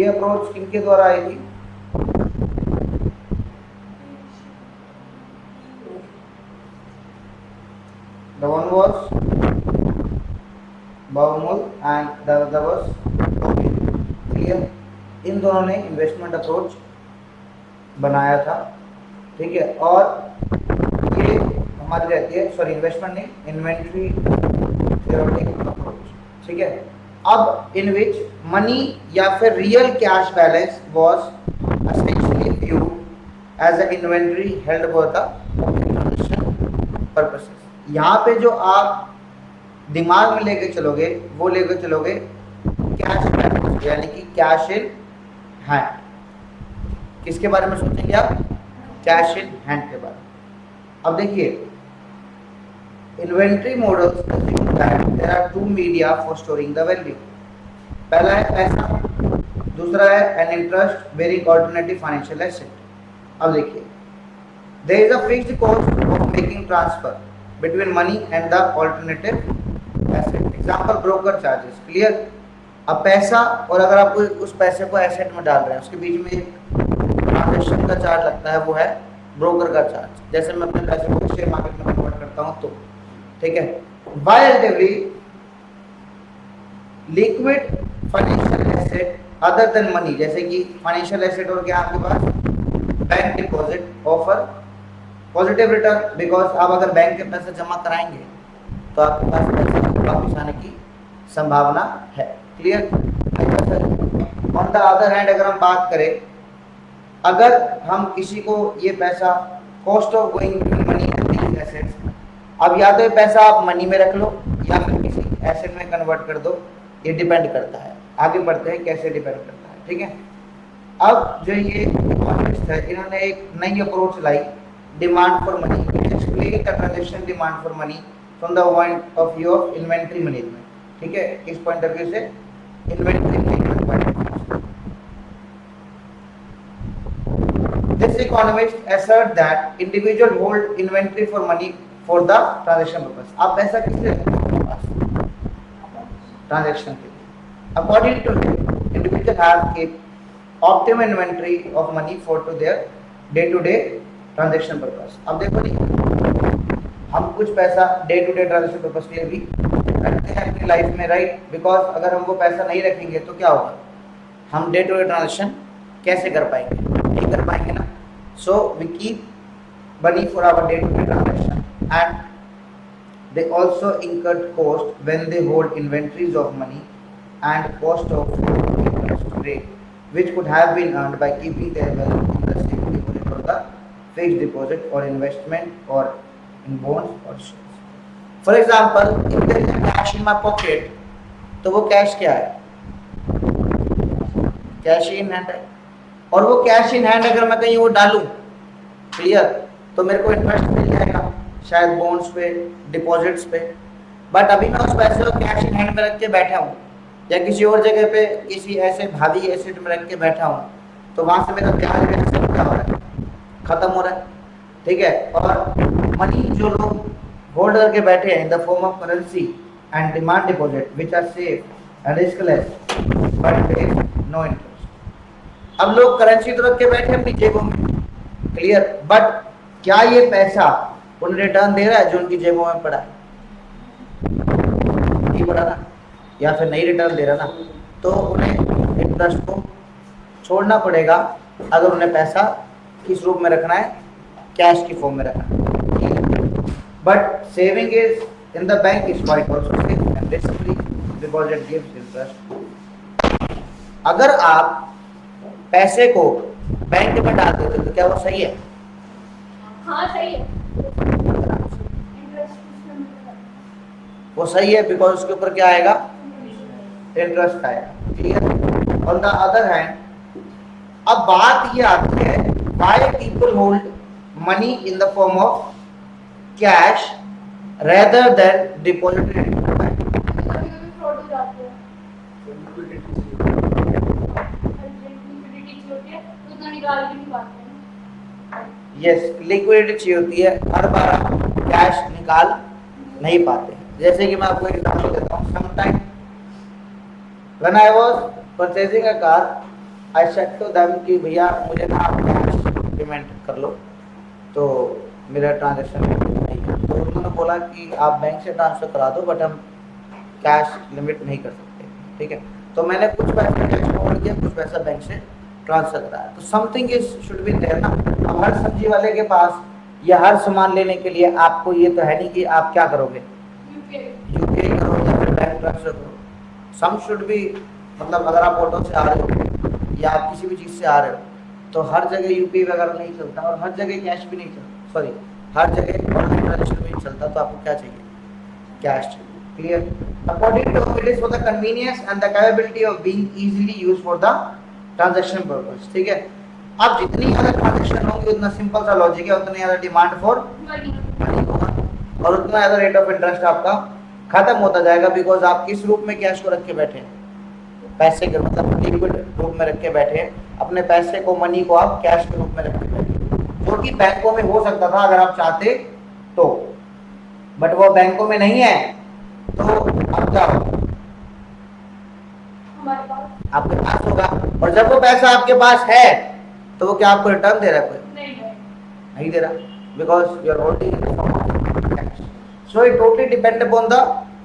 ये अप्रोच किनके द्वारा आई थी? The one was Baumol and the other was Tobin. Clear? इन दोनों ने इन्वेस्टमेंट अप्रोच बनाया था, ठीक है। और ये हमारी रहती है, सॉरी इन्वेस्टमेंट नहीं, इन्वेंट्री थ्योरेटिक अप्रोच, ठीक है। अब इन विच मनी या फिर real cash balance was essentially view as a inventory held for the purposes. यहाँ पे जो आप दिमाग में लेके चलोगे वो लेके चलोगे कैश बैलेंस, यानी कि कैश इन हैंड। किसके बारे में सोचेंगे आप? कैश इन हैंड के बारे में। अब देखिए, inventory models assume that there are two media for storing the value। पहला है पैसा, दूसरा है an interest bearing alternative financial asset। अब देखिए, there is a fixed cost of making transfer between money and the alternative asset। Example broker charges, clear. अब पैसा, और अगर आप उस पैसे को एसेट में डाल रहे हैं, उसके बीच में एक ट्रांजेक्शन का चार्ज लगता है, वो है ब्रोकर का चार्ज। जैसे मैं अपने पैसे को शेयर मार्केट में कन्वर्ट करता हूँ तो, ठीक है। Wildly liquid financial asset other than money, जैसे कि फाइनेंशियल एसेट और क्या आपके पास? Bank deposit offer positive return, because आप अगर बैंक के पैसे जमा कराएंगे तो आपके पास पैसा वापस आने की संभावना है, clear. On the other hand अगर हम बात करें, अगर हम किसी को ये पैसा cost of going between money and these assets, अब या तो ये पैसा आप मनी में रख लो या फिर किसी एसेट में कन्वर्ट कर दो, ये डिपेंड करता है। आगे बढ़ते हैं कैसे डिपेंड करता है, ठीक है। अब जो ये इकोनॉमिस्ट है, इन्होंने एक नई approach lie, demand for money. Explain the transaction demand for money from the point of view of inventory management, ठीक है। इस पॉइंट ऑफ व्यू से inventory management point of view. This economist assert that individual hold inventory for money for the transaction purpose। आप पैसा किस लिए रखते हो अपने पास? ट्रांजैक्शन के लिए। According to him, individual have kept optimum inventory of money for to their day-to-day transaction purpose। अब देखो नहीं, हम कुछ पैसा day to day transaction purpose के लिए भी रखते हैं अपनी लाइफ में, राइट। बिकॉज अगर हम वो पैसा नहीं रखेंगे तो क्या होगा? हम डे टू डे ट्रांजेक्शन कैसे कर पाएंगे? नहीं कर पाएंगे ना। So we keep money for our day to day transaction and they also incurred cost when they hold inventories of money and cost of interest rate which could have been earned by keeping their wealth in the saving deposit or the fixed deposit or investment or in bonds or shares। For example, if there is a cash in my pocket, तो वो cash क्या है? Cash in hand है। और वो cash in hand अगर मैं कहीं वो डालूं, क्लियर, तो मेरे को इंटरेस्ट मिल जाएगा, शायद बॉन्ड्स पे, डिपॉजिट्स पे। बट अभी मैं उस पैसे को कैश इन हैंड में रख के बैठा हूँ या किसी और जगह पे किसी ऐसे भारी एसेट में रख के बैठा हूँ, तो वहां से मेरा ब्याज क्या हो रहा है? खत्म हो रहा है, ठीक है। और मनी जो लोग होल्ड करके बैठे हैं in the form of currency and demand deposit which are safe and riskless but pay no interest. अब लोग करेंसी तो रख के बैठे अपनी जेबों में, क्लियर, बट क्या ये पैसा उन्हें रिटर्न दे रहा है जो उनकी जेबों में पड़ा है? नहीं पड़ा ना, या फिर नहीं रिटर्न दे रहा ना, तो उन्हें इंटरेस्ट को छोड़ना पड़ेगा अगर उन्हें पैसा किस रूप में रखना है? कैश की फॉर्म में रखना है। But saving is in the bank is quite also safe and risk free because it gives interest. अगर आप पैसे को बैंक में डाल देते तो क्या वो सही है? हाँ सही है। वो सही है बिकॉज उसके ऊपर क्या आएगा? इंटरेस्ट आएगा, clear. On the other hand, अब बात ये आती है why people hold money in the form of cash rather than deposited in the bank. कभी-कभी फ्रॉड हो जाते हैं। लिक्विडिटी होती है तो उतना निकाल भी नहीं पाते हैं। यस, लिक्विडिटी चाहिए होती है, हर बार आप कैश निकाल नहीं पाते। जैसे कि मैं आपको एग्जांपल देता हूँ, some time when I was purchasing a car, I said to them कि भैया मुझे ना आप कैश पेमेंट कर लो, तो मेरा ट्रांजेक्शन नहीं है। तो उन्होंने बोला कि आप बैंक से ट्रांसफ़र करा दो, बट हम कैश लिमिट नहीं कर सकते, ठीक है। तो मैंने कुछ पैसा कैश होल्ड किया, कुछ पैसा बैंक से ट्रांसफर कराया। तो something is should be there ना। अब हर सब्जी वाले के पास या हर सामान लेने के लिए आपको ये तो है नहीं कि आप क्या करोगे, यूपीआई करो या फिर बैंक ट्रांसफर करो। सम शुड बी, मतलब अगर आप ऑटो से आ रहे हो या आप किसी भी चीज़ से आ रहे हो तो हर जगह यूपीआई वगैरह नहीं चलता, और हर जगह कैश भी नहीं चलता, सॉरी हर जगह ऑनलाइन ट्रांजेक्शन भी नहीं चलता। तो आपको क्या चाहिए, कैश चाहिए। Clear? According to it is for the convenience and the capability of being easily used for the transaction purpose, ठीक है। अब जितनी ज़्यादा ट्रांजैक्शन होंगी उतना सिंपल सा लॉजिक है, उतनी ज़्यादा डिमांड फॉर मनी होगा, और उतना ज़्यादा रेट ऑफ इंटरेस्ट आपका खत्म होता जाएगा। बिकॉज आप किस रूप में कैश को रख के बैठे हैं, पैसे के मतलब लिक्विड रूप में रख के बैठे हैं, अपने पैसे को, मनी को आप कैश के रूप में रख के बैठे हैं, जो कि बैंकों में हो सकता था अगर आप चाहते तो, बट वो बैंकों में नहीं है। तो अब क्या होगा, हमारे पास आपके पास होगा, और जब वो पैसा आपके पास है तो वो क्या आपको रिटर्न दे रहा है, कोई नहीं है। नहीं दे रहा, because you are holding in the form of cash. So it totally depend upon the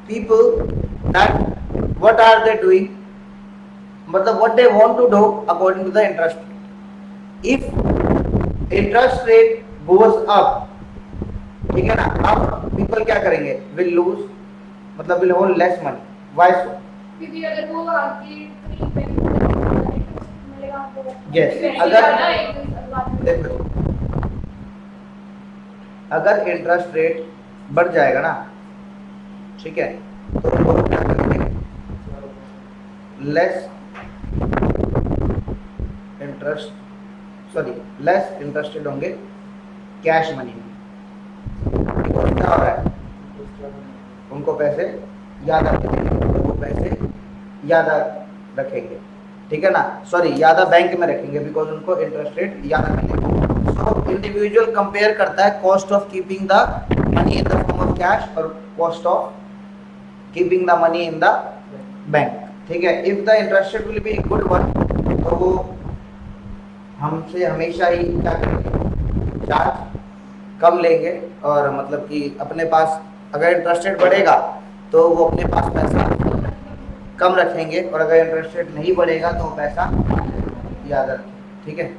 people that what are they doing, मतलब what they want to do according to the interest rate. If interest rate goes up, ठीक है ना, अब people क्या करेंगे, will lose, मतलब will hold less money. Why so? क्योंकि अगर वो आपकी कहीं पे मिलेगा आपको, Yes, वैसे अगर- ज़्यादा एक बात में- देखो, अगर इंटरेस्ट रेट बढ़ जाएगा ना, ठीक है, तो लोग क्या करेंगे, less interest, sorry less interested होंगे कैश मनी में। Because क्या हो रहा है, उनको पैसे ज़्यादा मिलेंगे, वो पैसे ज़्यादा रखेंगे, ठीक है ना, सॉरी ज़्यादा बैंक में रखेंगे, बिकॉज उनको इंटरेस्ट रेट ज़्यादा मिलेगा। सो इंडिविजुअल कंपेयर करता है cost of keeping the money in the form of cash और cost of keeping the money in the bank, ठीक है। If the interest rate will be good one, तो वो हमसे हमेशा ही क्या करेंगे, चार्ज कम लेंगे, और मतलब कि अपने पास अगर इंटरेस्ट रेट बढ़ेगा तो वो अपने पास पैसा कम रखेंगे, और अगर इंटरेस्ट रेट नहीं बढ़ेगा तो वो पैसा ज़्यादा रखेंगे, ठीक है।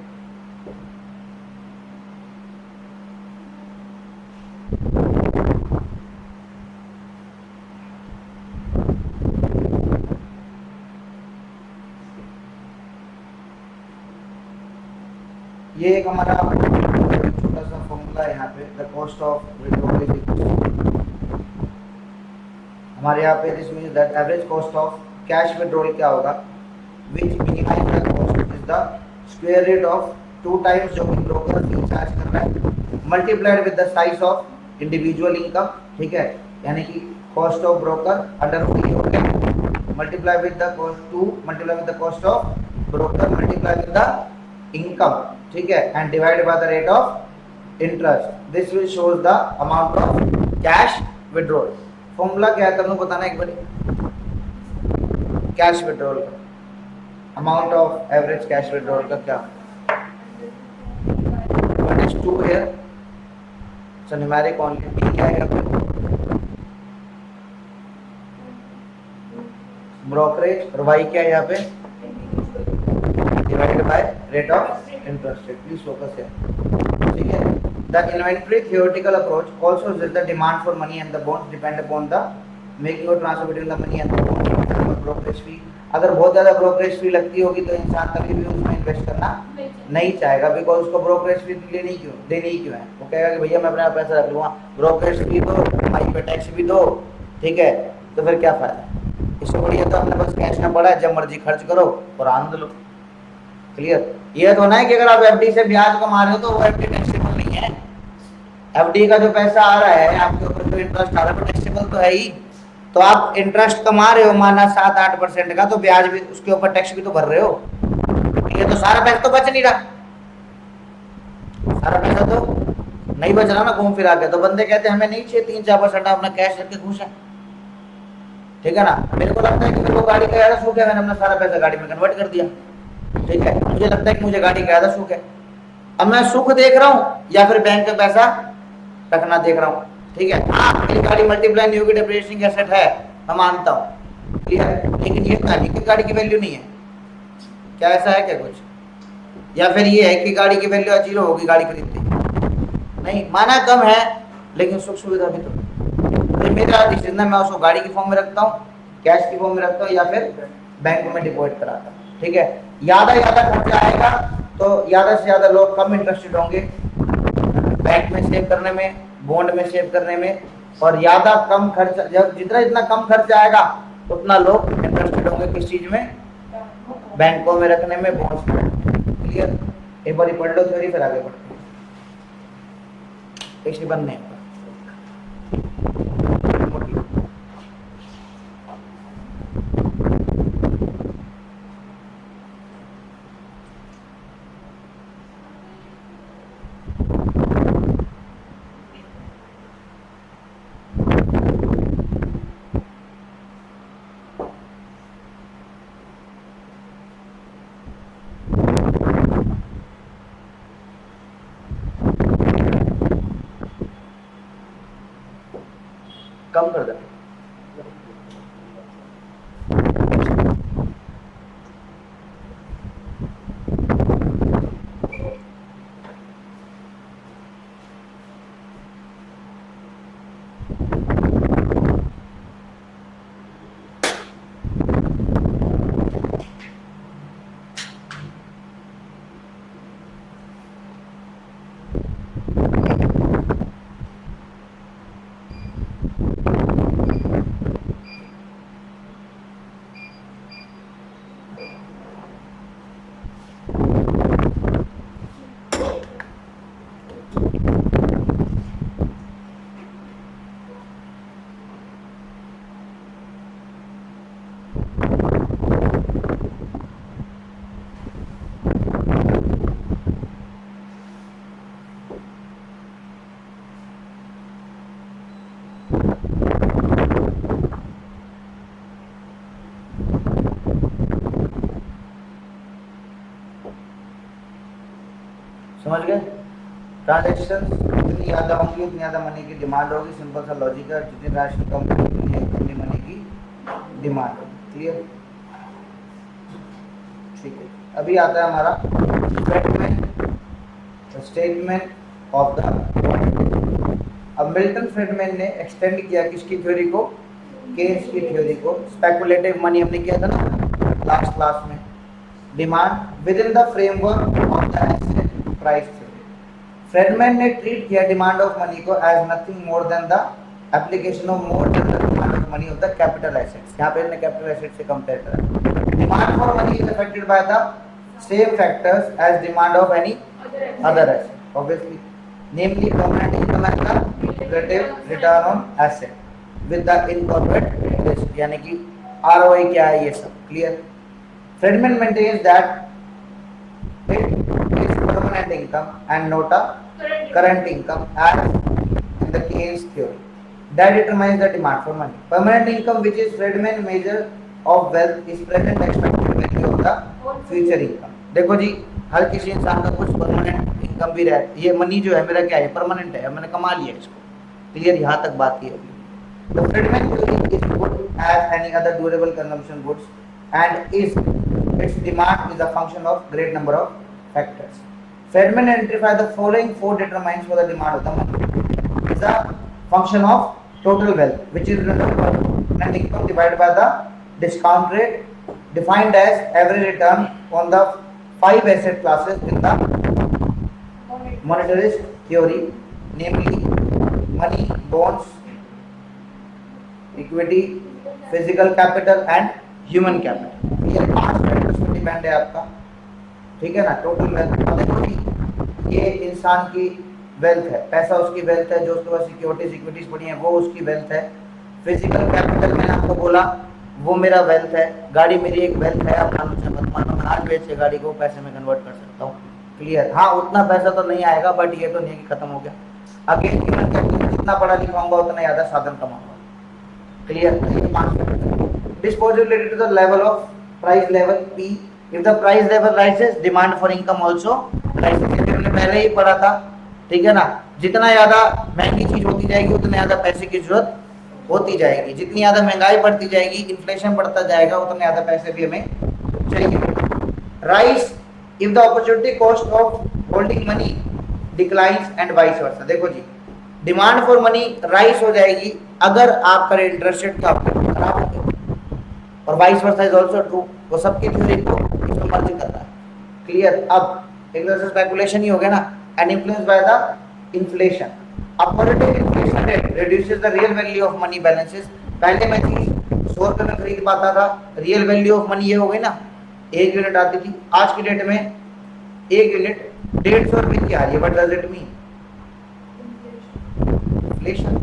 ये एक हमारा छोटा सा फॉर्मूला है यहाँ पे, the cost of withdrawal is हमारे यहाँ पे this means that average cost of cash withdrawal क्या होगा, which minimize the cost is the square root of 2 times जो कि ब्रोकर फी चार्ज कर रहा है, multiplied with the size of individual income, ठीक है, यानी कि cost of broker under fee हो गया, multiply with the cost two, multiply with the cost of broker, multiply with the income, ठीक है, and divide by the rate of interest. This will shows the amount of cash withdrawal. Formula क्या है तुमने बताना एक बार, cash withdrawal का amount of average cash withdrawal का क्या, what is 2 here, so numeric only, B क्या है यहाँ पे, ब्रोकरेज, और वाई क्या है यहाँ पे, divided by rate of interest rate. Please focus है, ठीक है। The inventory theoretical approach also says the demand for money and the bonds depend upon the making or transfer between the money and the bonds और brokerage fee। अगर बहुत ज़्यादा brokerage fee लगती होगी तो इंसान कभी भी उसमें इन्वेस्ट करना नहीं चाहेगा, बिकॉज उसको brokerage fee देनी ही क्यों है, वो कहेगा कि भैया मैं अपना पैसा रख लूँगा, brokerage fee दो, हमारी पे टैक्स भी दो, ठीक है, तो फिर क्या फ़ायदा। इससे बढ़िया तो अपने पास कैश में पड़ा है, जब मर्जी खर्च करो और आनंद लो। क्लियर? ये तो ना है कि अगर आप एफडी से ब्याज कमा रहे हो तो वो एफडी टैक्सेबल नहीं है। एफडी का जो पैसा आ रहा है आपके ऊपर, जो इंटरेस्ट आ रहा है वो टैक्सेबल तो है ही। तो आप इंटरेस्ट कमा रहे हो माना 7-8% का, तो ब्याज भी उसके ऊपर टैक्स भी तो भर रहे हो। ये तो सारा पैसा तो बच नहीं रहा, सारा पैसा तो नहीं बच रहा ना घूम फिरा के। तो बंदे कहते हैं हमें नहीं चाहिए 3-4% अपना कैश रख के खुश है, ठीक है ना। मेरे को लगता है कि मेरे को गाड़ी का यार शौक है, मैंने अपना सारा पैसा गाड़ी में कन्वर्ट कर दिया, ठीक है, मुझे लगता है कि मुझे गाड़ी का ज्यादा सुख है, अब मैं सुख देख रहा हूँ या फिर बैंक में पैसा रखना देख रहा हूँ। ठीक है, हाँ मेरी गाड़ी मल्टीप्लाई नहीं होगी, डेप्रिसिएटिंग एसेट है, मैं मानता हूँ, क्लियर, लेकिन ये गाड़ी की वैल्यू नहीं है। क्या ऐसा है क्या कुछ, या फिर ये है कि गाड़ी की वैल्यू आज 0 होगी गाड़ी खरीदते ही? नहीं, माना कम है लेकिन सुख सुविधा भी तो। ये मेरा डिसीजन है, मैं उसको गाड़ी की फॉर्म में रखता हूँ, कैश की फॉर्म में रखता हूँ, या फिर बैंक में डिपॉजिट कराता हूँ। ठीक है, ज्यादा खर्चा आएगा तो ज्यादा से ज्यादा लोग कम इंटरेस्टेड होंगे बैंक में सेव करने में, बॉन्ड में सेव करने में, और ज्यादा कम खर्चा, जब जितना कम खर्चा आएगा उतना लोग इंटरेस्टेड होंगे किस चीज में, बैंकों में रखने में, बॉन्ड्स में। क्लियर, एक बार पढ़ लो थ्योरी फिर आगे बढ़ते हैं। कैसे बनने हैं कम कर देना। समझ गए? ट्रांजेक्शन जितनी ज़्यादा होंगी उतनी ज़्यादा मनी की डिमांड होगी, सिंपल सा लॉजिक है, जितनी राशि कम होगी उतनी मनी की डिमांड होगी। क्लियर? ठीक है, अभी आता है हमारा स्टेटमेंट ऑफ द। अब मिल्टन फ्रीडमैन ने एक्सटेंड किया किसकी थ्योरी को, केन्स की थ्योरी को। स्पेकुलेटिव मनी हमने किया था ना लास्ट क्लास में, demand within the framework of the asset price theory. Friedman ने ट्रीट किया डिमांड ऑफ मनी को as nothing more than the application of more than the demand of money of the capital assets. यहाँ पे इसने capital asset से compare करा। Demand for money is affected by the same factors as demand of any other asset obviously, namely permanent income and the relative return on asset with the incorporate risk, यानी कि ROI क्या है ये सब। Clear? Friedman maintains that it is permanent income and not a current income as in the Keynes theory that determines the demand for money. Permanent income, which is Friedman measure of wealth, is present expected value of the future income. देखो जी, हर किसी इंसान का कुछ permanent income भी रहे, ये money जो है मेरा क्या है, परमानेंट है, मैंने कमा लिया इसको। क्लियर? यहाँ तक बात की होगी। The Friedman theory is good as any other durable consumption goods and its demand is a function of great number of factors. Friedman identified the following 4 determinants for the demand of the money. Is a function of total wealth, which is net income divided by the discount rate, defined as average return on the 5 asset classes in the monetarist theory, namely money, bonds, equity, physical capital and human capital। ये 5 factors पर depend है आपका। ठीक है ना? Total wealth, अब देखो कि ये इंसान की वेल्थ है, पैसा उसकी वेल्थ है, जो उसके पास सिक्योरिटीज इक्विटीज पड़ी हैं वो उसकी वेल्थ है। फिजिकल कैपिटल मैंने आपको बोला वो मेरा वेल्थ है। गाड़ी मेरी एक वेल्थ है, आप मानो चाहे मत मानो, मैं आज बेच के गाड़ी को पैसे में कन्वर्ट कर सकता हूँ। क्लियर? हाँ, उतना पैसा तो नहीं आएगा, बट ये तो नहीं है कि खत्म हो गया। अगेन ह्यूमन कैपिटल में जितना पढ़ा लिखा होगा उतना ज़्यादा साधन कमाऊंगा। Clear? Disposability to the level of price level P if the price level rises demand for income also rises, ये हमने पहले ही पढ़ा था, ठीक है ना। जितना ज्यादा महंगी चीज होती जाएगी उतने ज्यादा पैसे की जरूरत होती जाएगी, जितनी ज्यादा महंगाई बढ़ती जाएगी, इन्फ्लेशन बढ़ता जाएगा, उतने ज्यादा पैसे भी हमें चाहिए। Rice if the opportunity cost of holding money declines and vice versa. देखो जी, डिमांड फॉर मनी राइस हो जाएगी अगर आपका इंटरेस्ट रेट क्या होगा, खराब हो गया, और vice versa is also true. वो सबकी थ्योरी को इसमें मर्ज कर रहा है। क्लियर। अब एक तरह से स्पेकुलेशन ही हो गया ना, and influence by the inflation. A positive inflation rate reduces the real value of money balances। पहले मैं चीज 100 रुपए में खरीद पाता था, रियल वैल्यू ऑफ मनी ये हो गई ना, 1 यूनिट आती थी, आज की डेट में 1 यूनिट 150 रुपए की आ रही है। What does it mean? Inflation,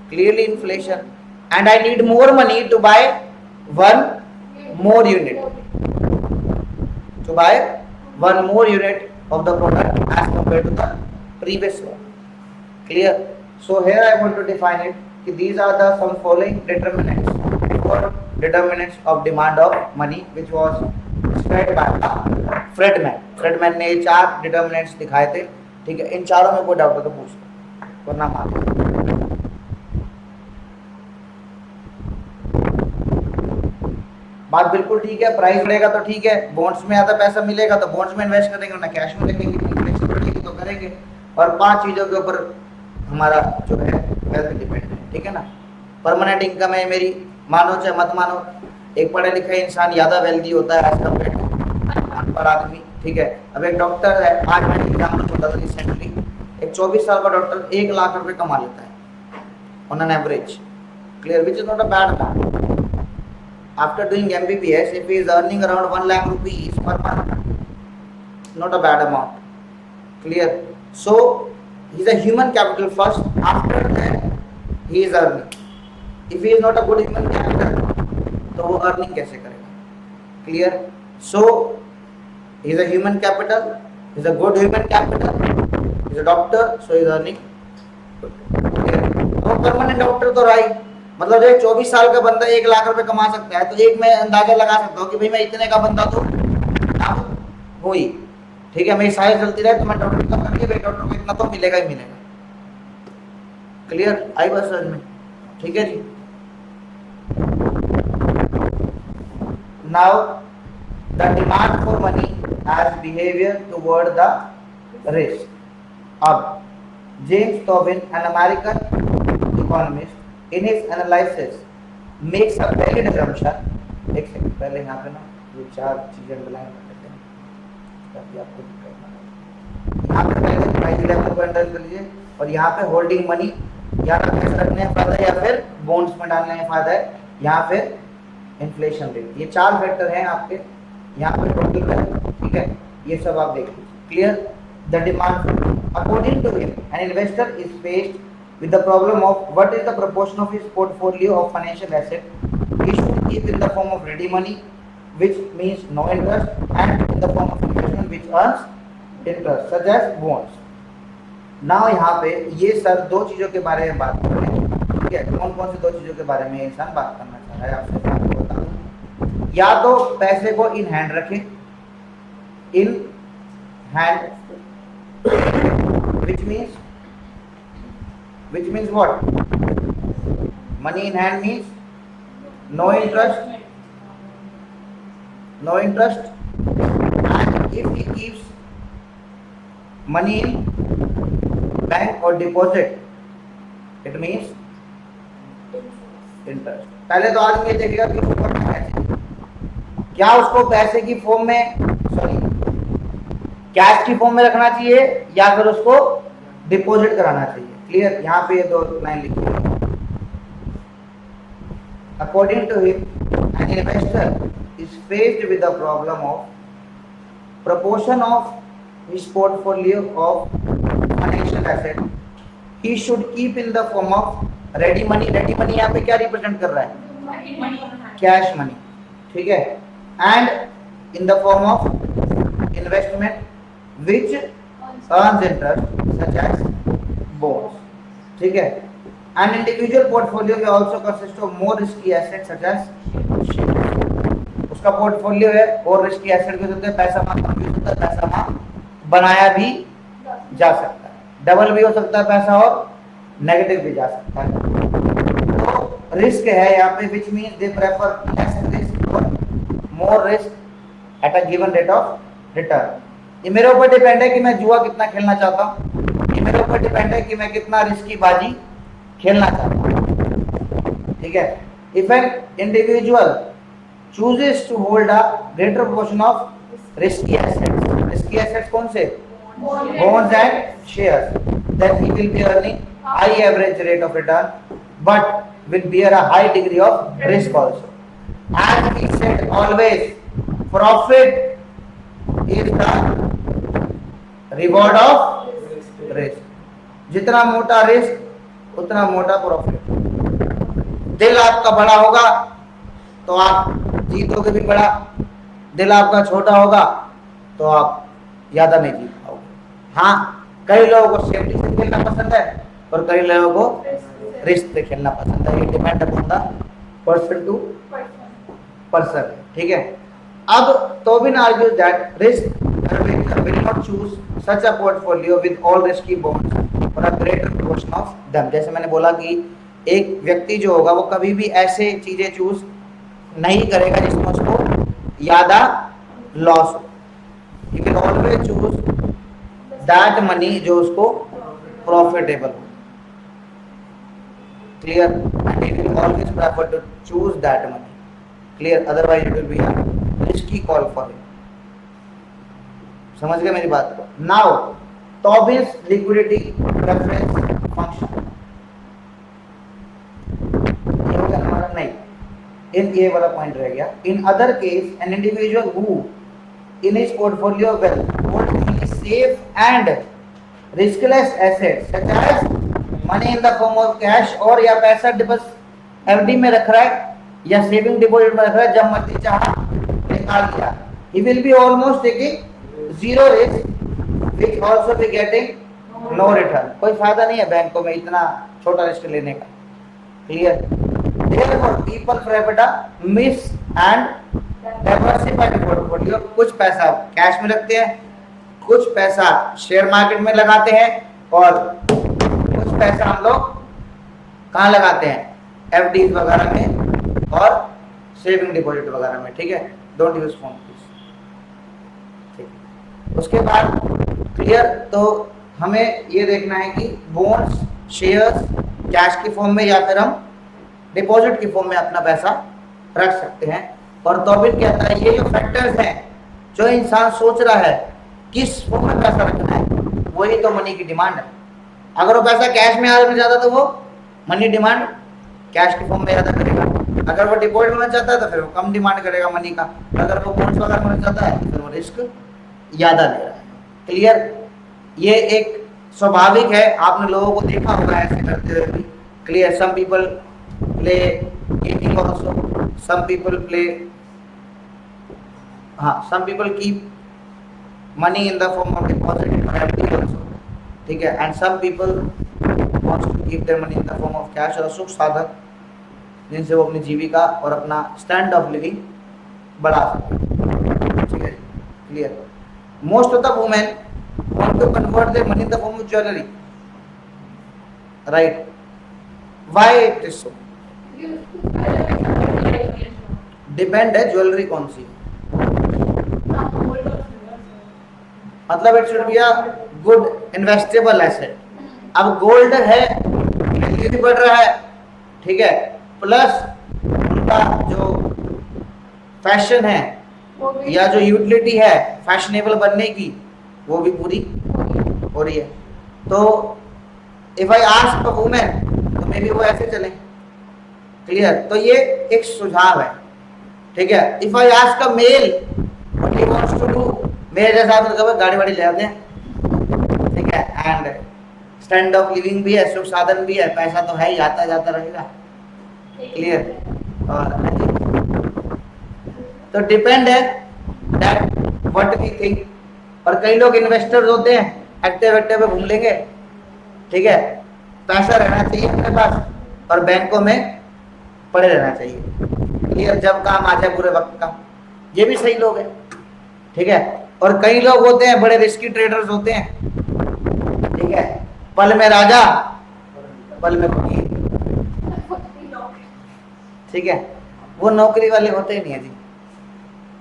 clearly inflation. And I need more money to buy 1 more unit, to buy 1 more unit of the product as compared to the previous one। Clear? So here I want to define it कि these are the some following determinants or determinants of demand of money which was described by the Friedman। Friedman ने 4 determinants दिखाए थे, ठीक है। इन चारों में कोई doubt हो तो पूछ लो वरना मान। बात बिल्कुल ठीक है, प्राइस बढ़ेगा तो ठीक है, बॉन्ड्स में ज्यादा पैसा मिलेगा तो बॉन्ड्स में इन्वेस्ट करेंगे, वरना कैश में रखेंगे, इन्फ्लेशन बढ़ेगी तो करेंगे। और 5 चीजों के ऊपर हमारा जो है वेल्थ डिपेंड है, ठीक है ना। परमानेंट इनकम है मेरी, मानो चाहे मत मानो, एक पढ़े लिखे इंसान ज्यादा वेल्दी होता है एज कम्पेयर टू अनपढ़ आदमी, ठीक है। अब एक डॉक्टर है, आज मैंने एग्जाम्पल सुना था रिसेंटली, एक 24 साल का डॉक्टर 1 लाख रुपए कमा लेता है on an average. Clear? Which is not a bad man. After doing MBBS, if he is earning around 1 lakh rupees per month, not a bad amount. Clear? So he is a human capital first. After that, he is earning. If he is not a good human capital, तो वो earning कैसे करेगा? Clear? So he is a human capital. He is a good human capital. He is a doctor, so he is earning. Clear? वो permanent doctor तो रहा ही, मतलब एक 24 साल का बंदा 1 लाख रुपए कमा सकता है, तो एक मैं अंदाजा लगा सकता हूँ कि भाई मैं इतने का बंदा तो अब हुई, ठीक है। मेरी साइज चलती रहे तो मैं डॉक्टर का करके भाई डॉक्टर को इतना तो मिलेगा ही मिलेगा। क्लियर? आई बात समझ में? ठीक है जी। Now the demand for money as behaviour toward the risk. अब James Tobin, an American economist, in his analysis makes a valid assumption। एक सेकंड पहले यहाँ पे ना ये 4 चीजें बनाए करते हैं ताकि आपको यहाँ पे पहले प्राइस लेवल को एंटर कर लीजिए, और यहाँ पे होल्डिंग मनी, यहाँ पे पैसा रखने में फायदा है या फिर बॉन्ड्स में डालने में फायदा है, यहाँ पे इन्फ्लेशन रेट, ये 4 फैक्टर हैं आपके यहाँ पे टोटल वैल्यू, ठीक है। ये सब आप देख लीजिए। Clear? The demand according to him an investor is faced with the problem of what is the proportion of his portfolio of financial asset he should keep in the form of ready money, which means no interest, and in the form of investment which earns interest such as bonds। now यहाँ पे ये sir 2 चीजों के बारे में बात कर रहे हैं, ठीक है। कौन कौन से 2 चीजों के बारे में इंसान बात करना चाह रहा है आपसे आपको बता दूं। या तो पैसे को इन हैंड रखें, in hand, which means what? Money in hand means no interest, and if he keeps money in bank or deposit, it means interest। पहले तो आदमी ये देखेगा कि उसको करना है क्या, उसको पैसे की फॉर्म में, सॉरी कैश की फॉर्म में रखना चाहिए या फिर उसको डिपॉजिट कराना चाहिए। क्लियर? यहाँ पे ये 2 लाइन लिखी है। According to him, an investor is faced with the problem of proportion of his portfolio of financial asset he should keep in the form of ready money। ready money यहाँ पे क्या represent कर रहा है? Cash money, ठीक है। and in the form of investment which earns interest such as bonds, ठीक है। An individual portfolio may also consist of more risky assets such as shares। उसका पोर्टफोलियो है और रिस्की एसेट भी हो सकते हैं, पैसा वहां कम भी हो सकता है, पैसा वहां बनाया भी जा सकता है, डबल भी हो सकता है पैसा और नेगेटिव भी जा सकता है। तो रिस्क है यहाँ पे which means they prefer less risk और more risk at a given rate of return. ये मेरे ऊपर डिपेंड है कि मैं जुआ कितना खेलना चाहता हूँ, ये मेरे ऊपर डिपेंड है कि मैं कितना रिस्की बाजी खेलना चाहता हूँ, ठीक है। If an individual chooses to hold a greater proportion of risky assets कौन से, bonds and shares, then he will be earning high average rate of return but will bear a high degree of risk also. As we said always, profit is the reward of risk. जितना मोटा risk उतना मोटा profit. दिल आपका बड़ा होगा तो आप जीतोगे भी बड़ा, दिल आपका छोटा होगा तो आप ज्यादा नहीं जीत पाओगे। हाँ, कई लोगों को सेफ्टी से खेलना पसंद है और कई लोगों को रिस्क से खेलना पसंद है, ये depend upon the person to person, ठीक है। अब Tobin argues that risk averser will not choose such a portfolio with all risky bonds for a greater proportion of them। जैसे मैंने बोला कि एक व्यक्ति जो होगा वो कभी भी ऐसे चीजें चूज नहीं करेगा जिसमें उसको ज्यादा लॉस हो। He will always choose that money जो उसको प्रॉफिटेबल हो, clear, and he will always prefer to choose that money, clear, otherwise it will be a risky call for him। समझ गए मेरी बात को? Now Tobin's liquidity preference function, ये हो गया हमारा, नहीं, इन ये वाला पॉइंट रह गया। In other case an individual who in his portfolio will hold only safe and riskless assets such as money in the form of cash, और या पैसा डिपॉजिट एफडी में रख रहा है या सेविंग डिपॉजिट में रख रहा है, जब मर्जी चाहा निकाल लिया, he will be almost taking zero risk which also be getting no return. कोई फायदा नहीं है बैंकों में इतना छोटा रिस्क लेने का, clear. Therefore, people prefer to mix and diversify portfolio। कुछ पैसा कैश में रखते हैं, कुछ पैसा शेयर मार्केट में लगाते हैं और कुछ पैसा हम लोग कहाँ लगाते हैं, एफडी वगैरह में और सेविंग डिपॉजिट वगैरह में, ठीक है। डोंट यूज फोन प्लीज, ठीक। उसके बाद क्लियर, तो हमें ये देखना है कि बॉन्ड्स, शेयर्स कैश की फॉर्म में या फिर हम डिपॉजिट की फॉर्म में अपना पैसा रख सकते हैं। और तौबीन कहता है ये जो फैक्टर्स हैं जो इंसान सोच रहा है किस फॉर्म में पैसा रखना है, वही तो मनी की डिमांड है। अगर वो पैसा कैश में आना चाहता तो वो मनी डिमांड कैश की फॉर्म में ज़्यादा करेगा, अगर वो डिपॉजिट में चाहता है तो फिर वो कम डिमांड करेगा मनी का, अगर वो बॉन्ड्स वगैरह में चाहता है तो फिर वो रिस्क ज़्यादा ले रहा है, क्लियर। ये एक स्वाभाविक है, आपने लोगों को देखा होगा ऐसे करते हुए भी, clear. Some people play gaming also, some people play, some people keep money in the form of deposit or FD also, ठीक है, and some people wants to keep their money in the form of cash और सुख साधन जिनसे वो अपनी जीविका और अपना स्टैंड ऑफ लिविंग बढ़ा सकते, ठीक है, clear. Most of the women want to convert their money in the form of jewelry, right? Why it is so? Depend है ज्वेलरी कौन सी, मतलब it should be a good investable asset. अब gold है, value भी बढ़ रहा है, ठीक है, प्लस उनका जो फैशन है या जो यूटिलिटी है फैशनेबल बनने की वो भी पूरी हो रही है। तो if I ask a women तो मे बी वो ऐसे चले, क्लियर। तो ये एक सुझाव है, ठीक है। If I ask a male what he wants to do, मेरे जैसा आदमी कभी गाड़ी वाड़ी ले आते हैं, ठीक है, एंड स्टैंड ऑफ लिविंग भी है, सुख साधन भी है, पैसा तो है ही, आता जाता रहेगा, क्लियर। और तो डिपेंड है दैट व्हाट वी थिंक। और कई लोग इन्वेस्टर्स होते हैं, एक्टिव पे घूम लेंगे, ठीक है, पैसा रहना चाहिए अपने पास और बैंकों में पड़े रहना चाहिए, क्लियर, जब काम आ जाए पूरे वक्त का, ये भी सही लोग हैं, ठीक है। और कई लोग होते हैं बड़े रिस्की ट्रेडर्स होते हैं, ठीक है, पल में राजा पल में फकीर, ठीक है। वो नौकरी वाले होते ही नहीं है जी,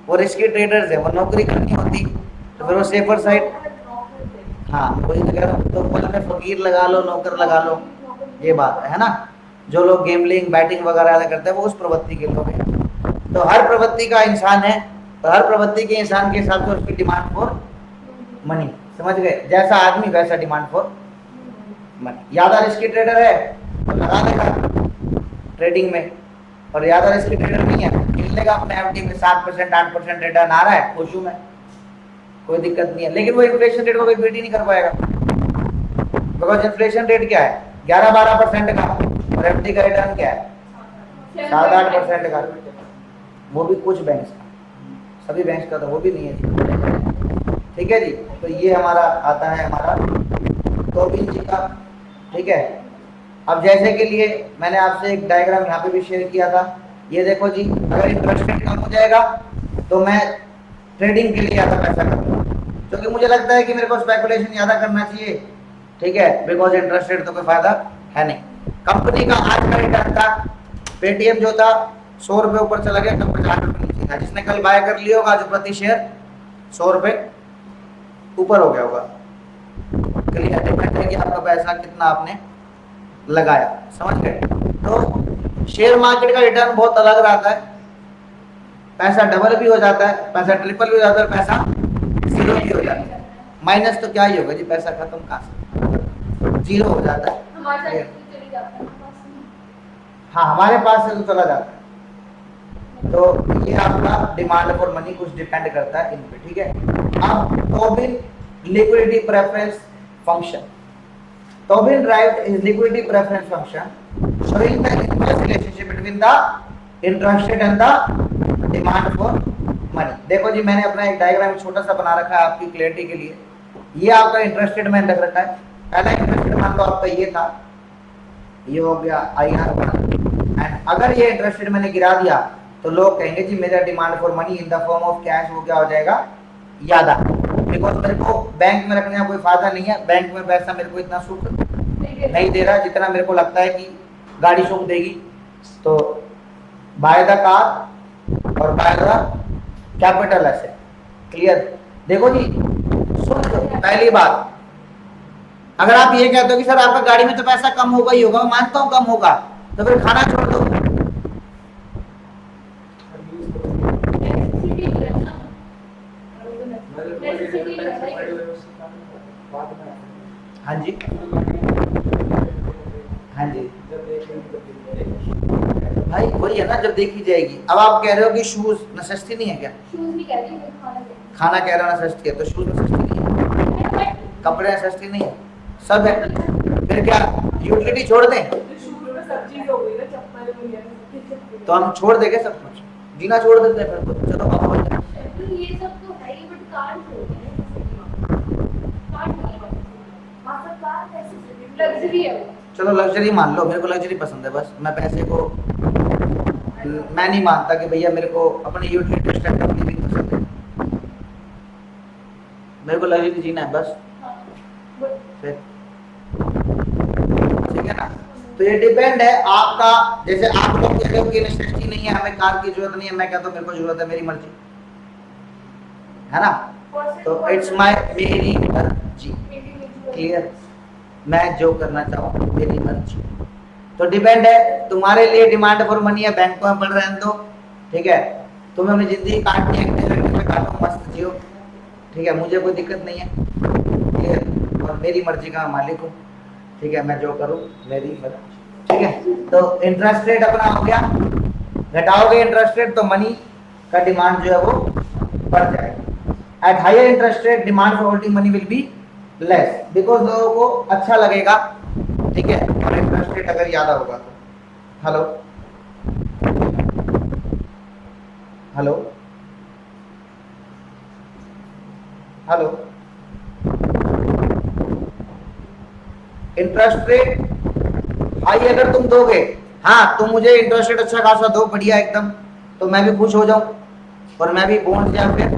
वो रिस्की ट्रेडर्स है, वो नौकरी करनी होती तो फिर वो सेफर साइड। हाँ वही तो कह रहा हूँ, तो पल में फकीर लगा लो, नौकर लगा लो, ये बात है ना। जो लोग गेमलिंग बैटिंग वगैरह करते हैं वो उस प्रवृत्ति के लोग हैं। तो हर प्रवृत्ति का इंसान है, तो हर प्रवृत्ति के इंसान के हिसाब से उसकी डिमांड फॉर मनी, समझ गए, जैसा आदमी वैसा डिमांड फॉर मनी। ज्यादा रिस्की ट्रेडर है तो लगा देगा ट्रेडिंग में, और ज्यादा रिस्की ट्रेडर नहीं है, खेल लेगा अपने एफडी में 7% 8% रिटर्न आ रहा है, खुश हूं मैं, कोई दिक्कत नहीं है। लेकिन वो इन्फ्लेशन रेट को कोई बीट ही नहीं कर पाएगा, बिकॉज इन्फ्लेशन रेट क्या है 11-12% का, और एफडी का रिटर्न क्या है 7-8% का, वो भी कुछ बैंक का, सभी बैंक का तो वो भी नहीं है जी, ठीक है जी। तो ये हमारा आता है हमारा तोबिन जी का, ठीक है। अब जैसे के लिए मैंने आपसे एक डायग्राम यहाँ पे भी शेयर किया था, ये देखो जी, अगर इंटरेस्ट रेट कम हो जाएगा तो मैं ट्रेडिंग के लिए ज़्यादा पैसा करूँगा, क्योंकि मुझे लगता है कि मेरे को स्पेकुलेशन ज़्यादा करना चाहिए, ठीक है, बिकॉज इंटरेस्ट रेट तो कोई फायदा है नहीं। कंपनी का आज का रिटर्न था, पेटीएम जो था 100 रुपये ऊपर चला गया, कल 50 रुपये नीचे था, जिसने कल बाय कर लिया होगा जो प्रति शेयर 100 रुपये ऊपर हो गया होगा। क्लियर, डिपेंड है कि आपका पैसा कितना आपने लगाया, समझ गए। तो शेयर मार्केट का रिटर्न बहुत अलग रहता है, पैसा डबल भी हो जाता है, पैसा ट्रिपल भी हो जाता है, पैसा जीरो भी हो जाता है। माइनस तो क्या ही होगा जी, पैसा खत्म कहाँ से, जीरो हो जाता है। हाँ हमारे पास से तो चला जाता है। तो ये आपका डिमांड फॉर मनी कुछ डिपेंड करता है इन पे, ठीक है। अब Tobin liquidity preference function, Tobin derived his liquidity preference function showing the inverse relationship between the interest rate and the demand for money। देखो जी मैंने अपना एक डायग्राम छोटा सा बना रखा है आपकी क्लियरिटी के लिए। ये आपका इंटरेस्ट रेट मैंने रख रखा है, पहला इंटरेस्ट रेट मान लो आपका ये था, ये हो गया IR1, एंड अगर ये इंटरेस्ट रेट मैंने गिरा दिया तो लोग कहेंगे जी मेरा demand for money in the form of cash वो क्या हो जाएगा ज्यादा, बिकॉज मेरे को बैंक में रखने का कोई फायदा नहीं है, बैंक में पैसा मेरे को इतना सुख नहीं दे रहा जितना मेरे को लगता है कि गाड़ी सुख देगी। तो बाय द कार और by the capital asset. Clear, देखो जी सुन लो, पहली बात अगर आप ये कहते हो कि सर आपका गाड़ी में तो पैसा कम होगा ही होगा, मैं मानता हूँ कम होगा, तो फिर खाना छोड़ दो। हाँ जी हाँ जी भाई वही है ना, जब देखी जाएगी। अब आप कह रहे हो कि शूज नेसेसिटी नहीं है क्या? शूज नहीं कह रही, खाना कह रहा हूँ नेसेसिटी है, तो शूज नेसेसिटी नहीं है, कपड़े नेसेसिटी नहीं है, सब है। फिर क्या यूटिलिटी छोड़ दें? तो हम छोड़ देंगे सब कुछ, जीना छोड़ देते हैं फिर तो। चलो बाबा ये सब तो है ही, बट कार छोड़ दे, कार नहीं है, मतलब कार कैसे लग्जरी है। चलो लग्जरी मान लो, मेरे को लग्जरी पसंद है, बस मैं पैसे को मैं नहीं मानता कि भैया मेरे को अपनी यूटिलिटी स्टैंडर्ड लिविंग पसंद है, मेरे को लग्जरी जीना है बस। फिर ठीक है ना, तो ये डिपेंड है आपका। जैसे आप लोग कह रहे हो कि नेसेसिटी नहीं है, हमें कार की जरूरत नहीं है, मैं कहता हूँ मेरे को जरूरत है, मेरी मर्जी है ना, तो इट्स माय मेरी मर्जी। क्लियर, मैं जो करना चाहूँ मेरी मर्जी। तो डिपेंड है, तुम्हारे लिए डिमांड फॉर मनी है, बैंकों में पड़ रहने दो, ठीक है। तुम्हें अपनी जिंदगी काटनी है, काटो मस्त जियो, ठीक है, मुझे कोई दिक्कत नहीं है। क्लियर, और मेरी मर्जी का मालिक हूँ, ठीक है, मैं जो करूँ मेरी मर्जी, ठीक है। तो इंटरेस्ट रेट अपना हो गया, घटाओगे इंटरेस्ट रेट तो मनी का डिमांड जो है वो बढ़ जाएगा। At higher interest rate demand for holding money will be less, because लोगों को अच्छा लगेगा, ठीक है, और इंटरेस्ट रेट अगर ज्यादा होगा तो। Hello hello hello, interest rate high अगर तुम दोगे, हाँ तुम मुझे इंटरेस्ट रेट अच्छा खासा दो, बढ़िया एकदम, तो मैं भी खुश हो जाऊं, और मैं भी बॉन्ड या फिर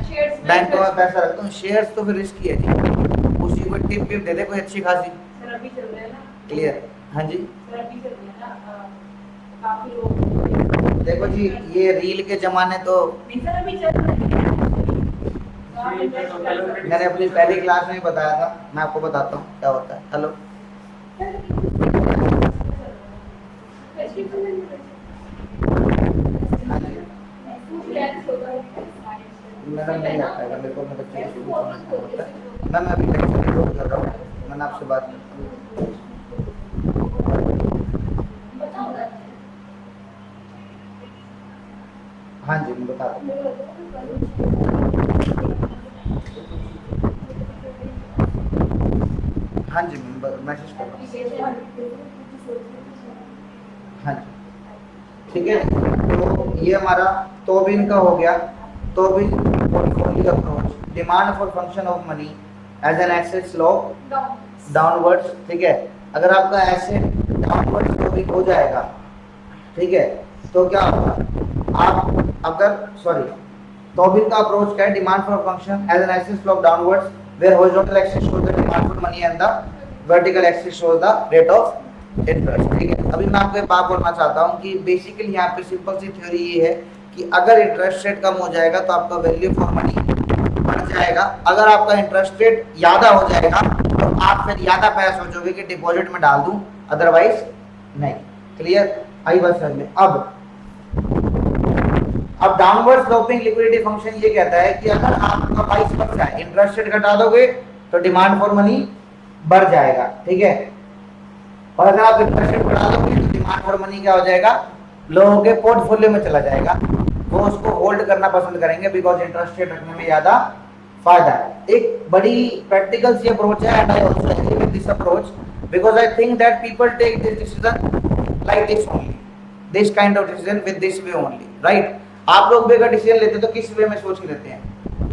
शेयर्स बैंकों में पैसा रखता हूँ। शेयर्स तो फिर रिस्की है जी, उसी को टिप दे दे कोई अच्छी खासी। सर अभी चल रहे हैं ना, क्लियर? हाँ जी। सर अभी चल रहे हैं ना, काफी लोग देखो जी, ये रील के जमाने तो नहीं सर अभी चल रहे हैं। आप इन्वेस्ट कर सकते हैं। मैंने अपनी पहली क्लास में ही बताया था, मैं आपको बताता हूँ क्या होता है। हेलो, हाँ जी। मैडम नहीं आता है मेरे को, मैं बच्चे को शुरू करना होता है। मैम मैं अभी लेक्चर रिकॉर्ड कर रहा हूँ, मैंने आपसे बात करता हूँ। हाँ जी, मैं बता रहा हूँ। हाँ जी, मैं मैसेज कर रहा हूँ। हाँ जी, ठीक है। तो ये हमारा तो भी इनका हो गया। तो भी portfolio approach, demand for function of money as an asset slope downwards. ठीक है, अगर आपका एसेट डाउनवर्ड स्लोपिंग हो जाएगा, ठीक है, तो क्या होगा? आप अगर तोबिन का अप्रोच क्या है? Demand for function as an axis slope downwards where horizontal axis shows the demand for money and the vertical axis shows the rate of interest. ठीक है, अभी मैं आपको एक बात बोलना चाहता हूँ कि बेसिकली यहाँ पे सिंपल सी थ्योरी ये है कि अगर इंटरेस्ट रेट कम हो जाएगा तो आपका वैल्यू फॉर मनी बढ़ जाएगा। अगर आपका इंटरेस्ट रेट ज्यादा हो जाएगा तो आप फिर ज्यादा पैसा सोचोगे कि डिपॉजिट में डाल दूं, अदरवाइज नहीं। क्लियर? आई बात समझ में? अब डाउनवर्ड स्लोपिंग लिक्विडिटी फंक्शन ये कहता है कि अगर आपका 22% है, इंटरेस्ट रेट घटा दोगे तो डिमांड फॉर मनी बढ़ जाएगा। ठीक है, और अगर आप इंटरेस्ट रेट बढ़ा दोगे तो डिमांड फॉर मनी क्या हो जाएगा? लोगों के पोर्टफोलियो में चला जाएगा, वो उसको होल्ड करना पसंद करेंगे बिकॉज इंटरेस्ट रेट रखने में ज्यादा फायदा है। एक बड़ी प्रैक्टिकल सी अप्रोच है and I also agree with this approach because I think that people take this decision like this only, this kind of decision with this way only, right? आप लोग भी अगर डिसीजन लेते तो किस वे में सोच के लेते हैं?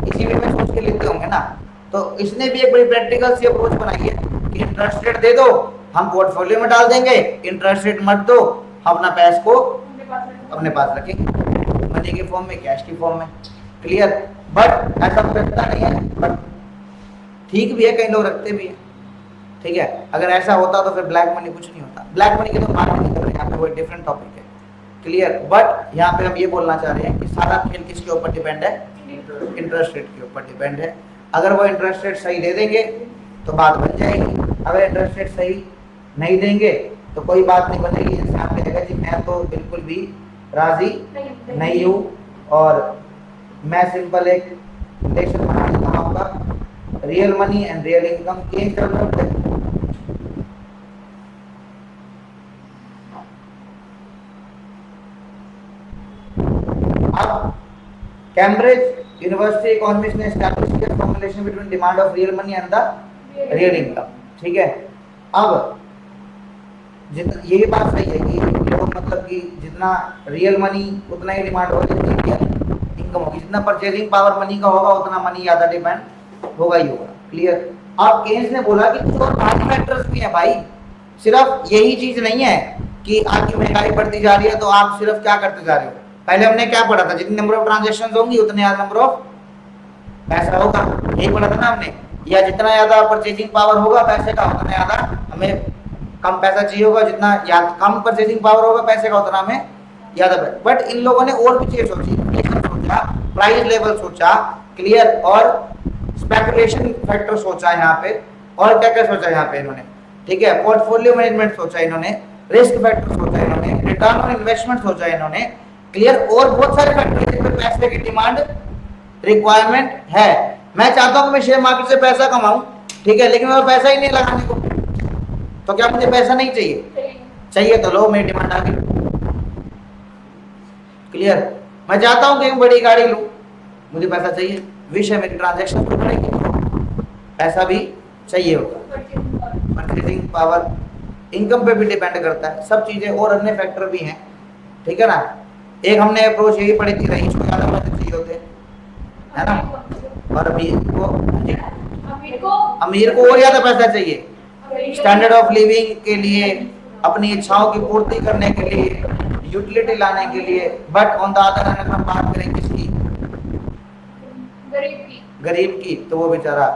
इसी वे में सोच के लेते होंगे ना। तो इसने भी एक बड़ी प्रैक्टिकल सी अप्रोच बनाई है कि इंटरेस्ट रेट दे दो, हम पोर्टफोलियो में डाल देंगे, इंटरेस्ट रेट मत दो, हम अपना पैसे को अपने पास रखेंगे, मनी के फॉर्म में, कैश की फॉर्म में। क्लियर? बट ऐसा रखता नहीं है, बट ठीक भी है, कई लोग रखते भी है। ठीक है, अगर ऐसा होता तो फिर ब्लैक मनी कुछ नहीं होता। ब्लैक मनी की तो बात नहीं कर रहे हैं, यहाँ पे वो डिफरेंट टॉपिक है। क्लियर? बट यहाँ पे हम ये बोलना चाह रहे हैं कि सारा खेल किसके ऊपर डिपेंड है? इंटरेस्ट रेट के ऊपर डिपेंड है। अगर वो इंटरेस्ट रेट सही दे देंगे तो बात बन जाएगी, अगर इंटरेस्ट रेट सही नहीं देंगे तो कोई बात नहीं बनेगी। इंसान कहेगा जी मैं तो बिल्कुल भी राजी नहीं हूँ और मैं सिंपल एक रिलेशन बना देता हूँ आपका real money and real income के डेवलप्ड है। अब कैम्ब्रिज यूनिवर्सिटी इकोनॉमिस्ट ने एस्टैब्लिश किया formulation between demand of real money and the real income. ठीक है, अब यही बात सही है कि लोग मतलब कि जितना रियल मनी उतना ही डिमांड होगी, जितनी रियल इनकम होगी, जितना परचेजिंग पावर मनी का होगा उतना मनी ज्यादा डिपेंड होगा ही होगा। क्लियर? अब केन्स ने बोला कि कुछ और बाहरी फैक्टर्स भी हैं भाई, सिर्फ यही चीज नहीं है कि आपकी महंगाई बढ़ती जा रही है तो आप सिर्फ क्या करते जा रहे हो। पहले हमने क्या पढ़ा था? जितनी नंबर ऑफ ट्रांजेक्शन होंगी उतने ज्यादा नंबर ऑफ पैसा होगा, यही पढ़ा था ना हमने। या जितना ज्यादा परचेजिंग पावर होगा पैसे का उतना ज्यादा हमें कम पैसा चाहिए होगा, जितना कम परचेजिंग पावर होगा पैसे का उतना हमें ज्यादा। बट इन लोगों ने और भी चीजें सोची, इन्फ्लेशन सोचा, प्राइस लेवल सोचा, क्लियर, और स्पेकुलेशन फैक्टर सोचा यहाँ पे, और क्या क्या सोचा यहाँ पे इन्होंने। ठीक है, पोर्टफोलियो मैनेजमेंट सोचा इन्होंने, रिस्क फैक्टर सोचा इन्होंने, रिटर्न ऑन इन्वेस्टमेंट सोचा इन्होंने, क्लियर, और बहुत सारे फैक्टर जिसमें पैसे की डिमांड रिक्वायरमेंट है। मैं चाहता हूँ कि मैं शेयर मार्केट से पैसा कमाऊं, ठीक है, लेकिन मेरा पैसा ही नहीं लगाने को, तो क्या मुझे पैसा नहीं चाहिए? चाहिए तो लो, मेरी डिमांड आ गई। क्लियर? मैं चाहता हूँ कि एक बड़ी गाड़ी लूं, मुझे पैसा चाहिए, विषय मेरी ट्रांजैक्शन तो बढ़ेगी, पैसा भी चाहिए होगा। परचेजिंग पावर इनकम पे भी डिपेंड करता है, सब चीजें और अन्य फैक्टर भी हैं। ठीक है ना? एक हमने अप्रोच यही पढ़ी थी, रईस को ज्यादा पैसे चाहिए होते है ना, और अमीर को और ज्यादा पैसा चाहिए स्टैंडर्ड ऑफ लिविंग के लिए, अपनी इच्छाओं की पूर्ति करने के लिए, यूटिलिटी लाने के लिए। But on the other hand अगर हम बात करें किसकी, गरीब की, तो वो बेचारा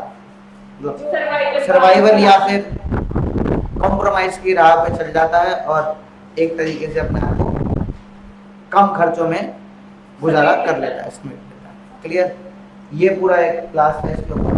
सर्वाइवल सर्वाइवल या फिर कॉम्प्रोमाइज की राह पे चल जाता है और एक तरीके से अपने आप को कम खर्चों में गुजारा कर लेता है, इसमें। क्लियर? ये पूरा एक क्लास है इसके ऊपर।